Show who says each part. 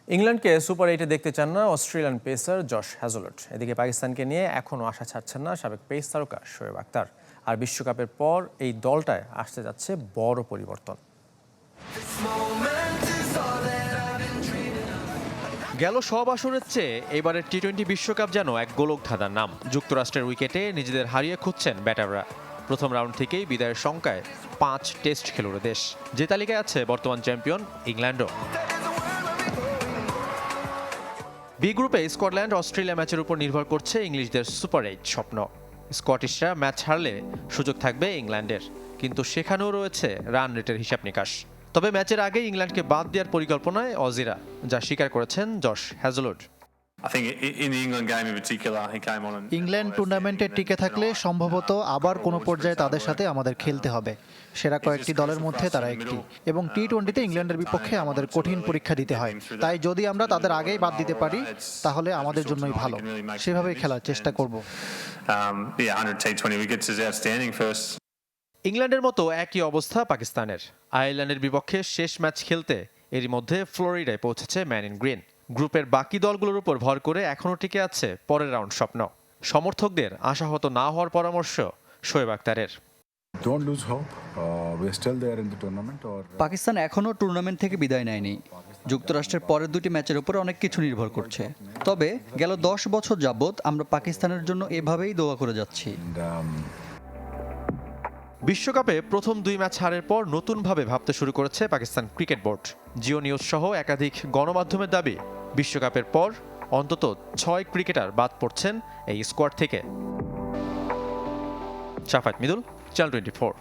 Speaker 1: ইংল্যান্ডকে সুপার 8-এ দেখতে চান না অস্ট্রেলিয়ান পেসার জশ হ্যাজলউড। এদিকে পাকিস্তানকে নিয়ে এখনও আশা ছাড়ছেন না সাবেক পেস তারকা শোয়েব আখতার। আর বিশ্বকাপের পর এই দলটায় আসতে যাচ্ছে বড় পরিবর্তন।
Speaker 2: গেল সব আসরের চেয়ে এবারের টি-20 বিশ্বকাপ যেন এক গোলক ধাঁধার নাম। যুক্তরাষ্ট্রের উইকেটে নিজেদের হারিয়ে খুঁজছেন ব্যাটাররা। প্রথম রাউন্ড থেকেই বিদায়ের শঙ্কায় 5 টেস্ট খেলুড়ে দেশ, যে তালিকায় আছে বর্তমান চ্যাম্পিয়ন ইংল্যান্ডও। বি গ্রুপে স্কটল্যান্ড অস্ট্রেলিয়া ম্যাচের উপর নির্ভর করছে ইংলিশদের সুপার 8 স্বপ্ন। স্কটিশরা ম্যাচ হারলে সুযোগ থাকবে ইংল্যান্ডের, কিন্তু সেখানেও রয়েছে রান রেটের হিসাব নিকাশ। তবে ম্যাচের আগে ইংল্যান্ডকে বাদ দেওয়ার পরিকল্পনায় অজিরা, যা স্বীকার করেছেন জশ হ্যাজলউড।
Speaker 3: ইংল্যান্ড টুর্নামেন্টে টিকে থাকলে সম্ভবত আবার কোনো পর্যায়ে তাদের সাথে আমাদের খেলতে হবে। সেরা কয়েকটি দলের মধ্যে তারা একটি, এবং টি-20তে ইংল্যান্ডের বিপক্ষে আমাদের কঠিন পরীক্ষা দিতে হয়। তাই যদি আমরা তাদের আগেই বাদ দিতে পারি তাহলে আমাদের জন্যই ভালো। সেভাবেই খেলার চেষ্টা করব।
Speaker 2: ইংল্যান্ডের মতো একই অবস্থা পাকিস্তানের। আয়ারল্যান্ডের বিপক্ষে শেষ ম্যাচ খেলতে এরই মধ্যে ফ্লোরিডায় পৌঁছেছে ম্যান ইন গ্রিন। গ্রুপের বাকি দলগুলোর উপর ভর করে এখনও টিকে আছে পরের রাউন্ড স্বপ্ন। সমর্থকদের আশাহত না হওয়ার পরামর্শ শোয়েব আখতারের।
Speaker 4: পাকিস্তান এখনও টুর্নামেন্ট থেকে বিদায় নেয়নি। যুক্তরাষ্ট্রের পরের দুটি ম্যাচের উপর অনেক কিছু নির্ভর করছে। তবে গেল 10 বছর যাবৎ আমরা পাকিস্তানের জন্য এভাবেই দোয়া করে যাচ্ছি।
Speaker 2: বিশ্বকাপে প্রথম 2 ম্যাচ হারের পর নতুনভাবে ভাবতে শুরু করেছে Pakistan cricket board. Jio news সহ একাধিক গণমাধ্যমের দাবি, বিশ্বকাপের পর অন্তত 6 ক্রিকেটার বাদ পড়ছেন এই স্কোয়াড থেকে। শাফাত মিদুল, চ্যানেল 24।